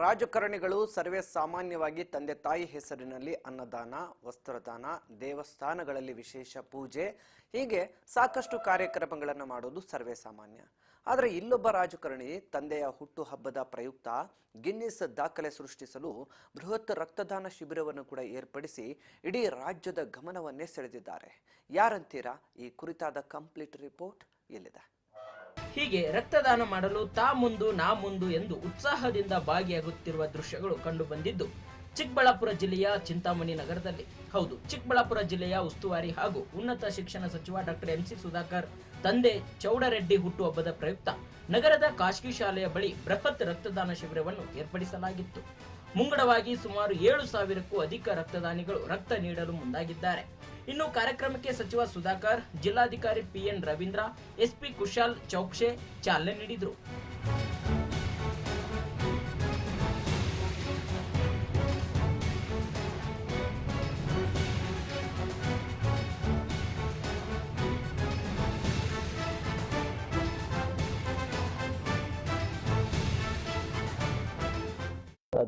ರಾಜಕಾರಣಿಗಳು ಸರ್ವೇ ಸಾಮಾನ್ಯವಾಗಿ ತಂದೆ ತಾಯಿ ಹೆಸರಿನಲ್ಲಿ ಅನ್ನದಾನ, ವಸ್ತ್ರದಾನ, ದೇವಸ್ಥಾನಗಳಲ್ಲಿ ವಿಶೇಷ ಪೂಜೆ ಹೀಗೆ ಸಾಕಷ್ಟು ಕಾರ್ಯಕ್ರಮಗಳನ್ನು ಮಾಡೋದು ಸರ್ವೇ ಸಾಮಾನ್ಯ. ಆದರೆ ಇಲ್ಲೊಬ್ಬ ರಾಜಕಾರಣಿ ತಂದೆಯ ಹುಟ್ಟು ಹಬ್ಬದ ಪ್ರಯುಕ್ತ ಗಿನ್ನಿಸ್ ದಾಖಲೆ ಸೃಷ್ಟಿಸಲು ಬೃಹತ್ ರಕ್ತದಾನ ಶಿಬಿರವನ್ನು ಕೂಡ ಏರ್ಪಡಿಸಿ ಇಡೀ ರಾಜ್ಯದ ಗಮನವನ್ನೇ ಸೆಳೆದಿದ್ದಾರೆ. ಯಾರಂತೀರಾ? ಈ ಕುರಿತಾದ ಕಂಪ್ಲೀಟ್ ರಿಪೋರ್ಟ್ ಎಲ್ಲಿದೆ? ಹೀಗೆ ರಕ್ತದಾನ ಮಾಡಲು ತಾ ಮುಂದು ನಾ ಮುಂದು ಎಂದು ಉತ್ಸಾಹದಿಂದ ಭಾಗಿಯಾಗುತ್ತಿರುವ ದೃಶ್ಯಗಳು ಕಂಡು ಬಂದಿದ್ದು ಚಿಕ್ಕಬಳ್ಳಾಪುರ ಜಿಲ್ಲೆಯ ಚಿಂತಾಮಣಿ ನಗರದಲ್ಲಿ. ಹೌದು, ಚಿಕ್ಕಬಳ್ಳಾಪುರ ಜಿಲ್ಲೆಯ ಉಸ್ತುವಾರಿ ಹಾಗೂ ಉನ್ನತ ಶಿಕ್ಷಣ ಸಚಿವ ಡಾಕ್ಟರ್ ಎಂಸಿ ಸುಧಾಕರ್ ತಂದೆ ಚೌಡರೆಡ್ಡಿ ಹುಟ್ಟುಹಬ್ಬದ ಪ್ರಯುಕ್ತ ನಗರದ ಖಾಸಗಿ ಶಾಲೆಯ ಬಳಿ ಬೃಹತ್ ರಕ್ತದಾನ ಶಿಬಿರವನ್ನು ಏರ್ಪಡಿಸಲಾಗಿತ್ತು. ಮುಂಗಡವಾಗಿ ಸುಮಾರು 7,000ಕ್ಕೂ ಅಧಿಕ ರಕ್ತದಾನಿಗಳು ರಕ್ತ ನೀಡಲು ಮುಂದಾಗಿದ್ದಾರೆ. ಇನ್ನು ಕಾರ್ಯಕ್ರಮಕ್ಕೆ ಸಚಿವ ಸುಧಾಕರ್, ಜಿಲ್ಲಾಧಿಕಾರಿ ಪಿಎನ್ ರವೀಂದ್ರ, ಎಸ್ಪಿ ಕುಶಾಲ್ ಚೌಕ್ಷೆ ಚಾಲನೆ ನೀಡಿದರು.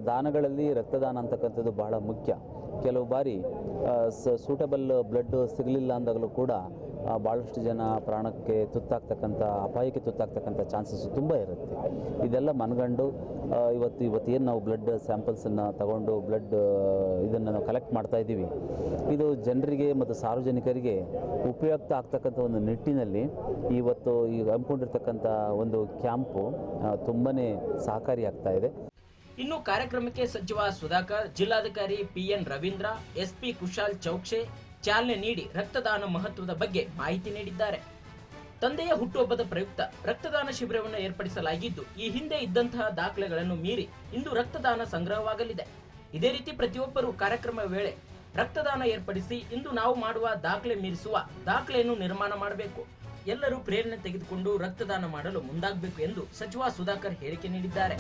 ದಾನಗಳಲ್ಲಿ ರಕ್ತದಾನ ಅಂತಕ್ಕಂಥದ್ದು ಬಹಳ ಮುಖ್ಯ. ಕೆಲವು ಬಾರಿ ಸೂಟಬಲ್ ಬ್ಲಡ್ ಸಿಗಲಿಲ್ಲ ಅಂದಾಗಲೂ ಕೂಡ ಭಾಳಷ್ಟು ಜನ ಪ್ರಾಣಕ್ಕೆ ತುತ್ತಾಗ್ತಕ್ಕಂಥ, ಅಪಾಯಕ್ಕೆ ತುತ್ತಾಗ್ತಕ್ಕಂಥ ಚಾನ್ಸಸ್ ತುಂಬ ಇರುತ್ತೆ. ಇದೆಲ್ಲ ಮನಗಂಡು ಇವತ್ತೇನು ನಾವು ಬ್ಲಡ್ ಸ್ಯಾಂಪಲ್ಸನ್ನು ತಗೊಂಡು ಇದನ್ನು ನಾವು ಕಲೆಕ್ಟ್ ಮಾಡ್ತಾ ಇದ್ದೀವಿ, ಇದು ಜನರಿಗೆ ಮತ್ತು ಸಾರ್ವಜನಿಕರಿಗೆ ಉಪಯುಕ್ತ ಆಗ್ತಕ್ಕಂಥ ಒಂದು ನಿಟ್ಟಿನಲ್ಲಿ ಇವತ್ತು ಹಮ್ಮಿಕೊಂಡಿರ್ತಕ್ಕಂಥ ಒಂದು ಕ್ಯಾಂಪು ತುಂಬಾ ಸಹಕಾರಿಯಾಗ್ತಾ ಇದೆ. ಇನ್ನು ಕಾರ್ಯಕ್ರಮಕ್ಕೆ ಸಚಿವ ಸುಧಾಕರ್, ಜಿಲ್ಲಾಧಿಕಾರಿ ಪಿಎನ್ ರವೀಂದ್ರ, ಎಸ್ಪಿ ಕುಶಾಲ್ ಚೌಕ್ಷೆ ಚಾಲನೆ ನೀಡಿ ರಕ್ತದಾನ ಮಹತ್ವದ ಬಗ್ಗೆ ಮಾಹಿತಿ ನೀಡಿದ್ದಾರೆ. ತಂದೆಯ ಹುಟ್ಟುಹಬ್ಬದ ಪ್ರಯುಕ್ತ ರಕ್ತದಾನ ಶಿಬಿರವನ್ನು ಏರ್ಪಡಿಸಲಾಗಿದ್ದು, ಈ ಹಿಂದೆ ಇದ್ದಂತಹ ದಾಖಲೆಗಳನ್ನು ಮೀರಿ ಇಂದು ರಕ್ತದಾನ ಸಂಗ್ರಹವಾಗಲಿದೆ. ಇದೇ ರೀತಿ ಪ್ರತಿಯೊಬ್ಬರು ಕಾರ್ಯಕ್ರಮ ವೇಳೆ ರಕ್ತದಾನ ಏರ್ಪಡಿಸಿ ಇಂದು ನಾವು ಮಾಡುವ ದಾಖಲೆ ಮೀರಿಸುವ ದಾಖಲೆಯನ್ನು ನಿರ್ಮಾಣ ಮಾಡಬೇಕು. ಎಲ್ಲರೂ ಪ್ರೇರಣೆ ತೆಗೆದುಕೊಂಡು ರಕ್ತದಾನ ಮಾಡಲು ಮುಂದಾಗಬೇಕು ಎಂದು ಸಚಿವ ಸುಧಾಕರ್ ಹೇಳಿಕೆ ನೀಡಿದ್ದಾರೆ.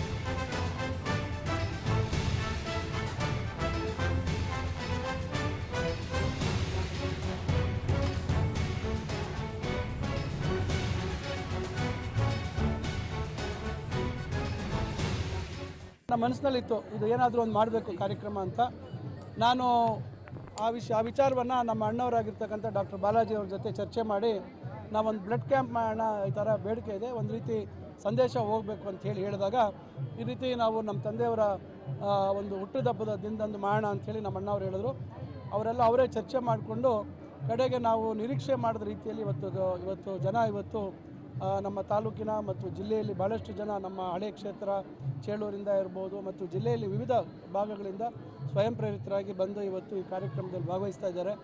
ನಮ್ಮ ಮನಸ್ಸಿನಲ್ಲಿತ್ತು ಇದು ಏನಾದರೂ ಒಂದು ಮಾಡಬೇಕು ಕಾರ್ಯಕ್ರಮ ಅಂತ. ನಾನು ಆ ವಿಚಾರವನ್ನು ನಮ್ಮ ಅಣ್ಣವರಾಗಿರ್ತಕ್ಕಂಥ ಡಾಕ್ಟರ್ ಬಾಲಾಜಿ ಅವ್ರ ಜೊತೆ ಚರ್ಚೆ ಮಾಡಿ ನಾವೊಂದು ಬ್ಲಡ್ ಕ್ಯಾಂಪ್ ಮಾಡೋಣ, ಈ ಥರ ಬೇಡಿಕೆ ಇದೆ, ಒಂದು ರೀತಿ ಸಂದೇಶ ಹೋಗಬೇಕು ಅಂತ ಹೇಳಿದಾಗ ಈ ರೀತಿ ನಾವು ನಮ್ಮ ತಂದೆಯವರ ಒಂದು ಹುಟ್ಟುಹಬ್ಬದ ದಿನದಂದು ಮಾಡೋಣ ಅಂಥೇಳಿ ನಮ್ಮ ಅಣ್ಣವ್ರು ಹೇಳಿದ್ರು. ಅವರೇ ಚರ್ಚೆ ಮಾಡಿಕೊಂಡು ಕಡೆಗೆ ನಾವು ನಿರೀಕ್ಷೆ ಮಾಡಿದ ರೀತಿಯಲ್ಲಿ ಇವತ್ತು ಜನ ನಮ್ಮ ತಾಲೂಕಿನ ಮತ್ತು ಜಿಲ್ಲೆಯಲ್ಲಿ ಭಾಳಷ್ಟು ಜನ ನಮ್ಮ ಹಳೆ ಕ್ಷೇತ್ರ ಚೇಳೂರಿಂದ ಇರ್ಬೋದು ಮತ್ತು ಜಿಲ್ಲೆಯಲ್ಲಿ ವಿವಿಧ ಭಾಗಗಳಿಂದ ಸ್ವಯಂ ಪ್ರೇರಿತರಾಗಿ ಬಂದು ಇವತ್ತು ಈ ಕಾರ್ಯಕ್ರಮದಲ್ಲಿ ಭಾಗವಹಿಸ್ತಾ ಇದ್ದಾರೆ.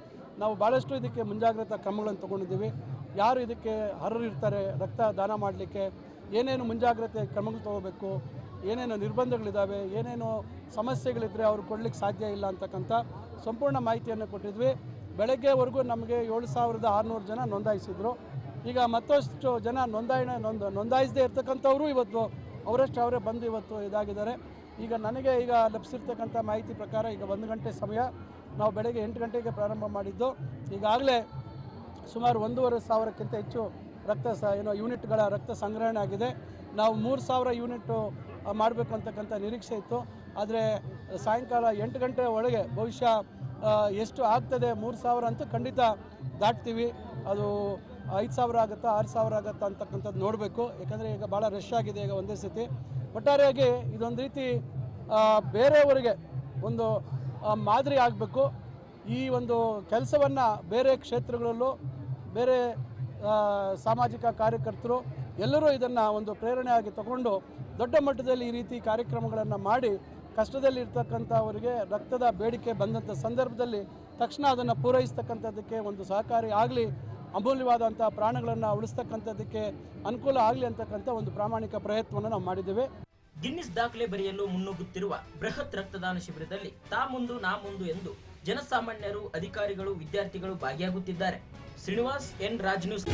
ನಾವು ಭಾಳಷ್ಟು ಇದಕ್ಕೆ ಮುಂಜಾಗ್ರತಾ ಕ್ರಮಗಳನ್ನು ತೊಗೊಂಡಿದ್ದೀವಿ. ಯಾರು ಇದಕ್ಕೆ ಅರ್ಹರಿರ್ತಾರೆ ರಕ್ತ ದಾನ ಮಾಡಲಿಕ್ಕೆ ಏನೇನು ಮುಂಜಾಗ್ರತೆ ಕ್ರಮಗಳು ತೊಗೋಬೇಕು, ಏನೇನು ನಿರ್ಬಂಧಗಳಿದ್ದಾವೆ, ಏನೇನು ಸಮಸ್ಯೆಗಳಿದ್ದರೆ ಅವ್ರು ಕೊಡಲಿಕ್ಕೆ ಸಾಧ್ಯ ಇಲ್ಲ ಅಂತಕ್ಕಂಥ ಸಂಪೂರ್ಣ ಮಾಹಿತಿಯನ್ನು ಕೊಟ್ಟಿದ್ವಿ. ಬೆಳಗ್ಗೆವರೆಗೂ ನಮಗೆ 7,600 ಜನ ನೋಂದಾಯಿಸಿದ್ರು. ಈಗ ಮತ್ತಷ್ಟು ಜನ ನೋಂದಾಯಿಸದೇ ಇರ್ತಕ್ಕಂಥವರು ಇವತ್ತು ಅವರೇ ಬಂದು ಇವತ್ತು ಇದಾಗಿದ್ದಾರೆ. ಈಗ ನನಗೆ ಲಭಿಸಿರ್ತಕ್ಕಂಥ ಮಾಹಿತಿ ಪ್ರಕಾರ ಈಗ 1 ಗಂಟೆ ಸಮಯ, ನಾವು ಬೆಳಗ್ಗೆ 8 ಗಂಟೆಗೆ ಪ್ರಾರಂಭ ಮಾಡಿದ್ದು. ಈಗಾಗಲೇ ಸುಮಾರು 1,500ಕ್ಕಿಂತ ಹೆಚ್ಚು ಯೂನಿಟ್ಗಳ ರಕ್ತ ಸಂಗ್ರಹಣೆ ಆಗಿದೆ. ನಾವು 3,000 ಯೂನಿಟ್ ಮಾಡಬೇಕು ಅಂತಕ್ಕಂಥ ನಿರೀಕ್ಷೆ ಇತ್ತು. ಆದರೆ ಸಾಯಂಕಾಲ 8 ಗಂಟೆ ಒಳಗೆ ಬಹುಶಃ ಎಷ್ಟು ಆಗ್ತದೆ 3,000 ಅಂತೂ ಖಂಡಿತ ದಾಟ್ತೀವಿ. ಅದು 5,000 ಆಗುತ್ತಾ 6,000 ಆಗುತ್ತಾ ಅಂತಕ್ಕಂಥದ್ದು ನೋಡಬೇಕು. ಯಾಕಂದರೆ ಈಗ ಭಾಳ ರಶ್ ಆಗಿದೆ ಈಗ ಒಂದೇ ಸತಿ. ಒಟ್ಟಾರೆಯಾಗಿ ಇದೊಂದು ರೀತಿ ಬೇರೆಯವರಿಗೆ ಒಂದು ಮಾದರಿ ಆಗಬೇಕು. ಈ ಒಂದು ಕೆಲಸವನ್ನು ಬೇರೆ ಕ್ಷೇತ್ರಗಳಲ್ಲೂ ಬೇರೆ ಸಾಮಾಜಿಕ ಕಾರ್ಯಕರ್ತರು ಎಲ್ಲರೂ ಇದನ್ನು ಒಂದು ಪ್ರೇರಣೆಯಾಗಿ ತಗೊಂಡು ದೊಡ್ಡ ಮಟ್ಟದಲ್ಲಿ ಈ ರೀತಿ ಕಾರ್ಯಕ್ರಮಗಳನ್ನು ಮಾಡಿ ಕಷ್ಟದಲ್ಲಿರ್ತಕ್ಕಂಥವರಿಗೆ ರಕ್ತದ ಬೇಡಿಕೆ ಬಂದಂಥ ಸಂದರ್ಭದಲ್ಲಿ ತಕ್ಷಣ ಅದನ್ನು ಪೂರೈಸ್ತಕ್ಕಂಥದ್ದಕ್ಕೆ ಒಂದು ಸಹಕಾರಿ ಆಗಲಿ, ಅಮೂಲ್ಯವಾದಂಥ ಪ್ರಾಣಗಳನ್ನು ಉಳಿಸ್ತಕ್ಕಂಥದ್ದಕ್ಕೆ ಅನುಕೂಲ ಆಗಲಿ ಅಂತಕ್ಕಂಥ ಒಂದು ಪ್ರಾಮಾಣಿಕ ಪ್ರಯತ್ನವನ್ನು ನಾವು ಮಾಡಿದ್ದೇವೆ. ಗಿನ್ನಿಸ್ ದಾಖಲೆ ಬರೆಯಲು ಮುನ್ನುಗ್ಗುತ್ತಿರುವ ಬೃಹತ್ ರಕ್ತದಾನ ಶಿಬಿರದಲ್ಲಿ ತಾ ಮುಂದು ನಾ ಮುಂದು ಎಂದು ಜನಸಾಮಾನ್ಯರು, ಅಧಿಕಾರಿಗಳು, ವಿದ್ಯಾರ್ಥಿಗಳು ಭಾಗಿಯಾಗುತ್ತಿದ್ದಾರೆ. Srinivas, N Raj news.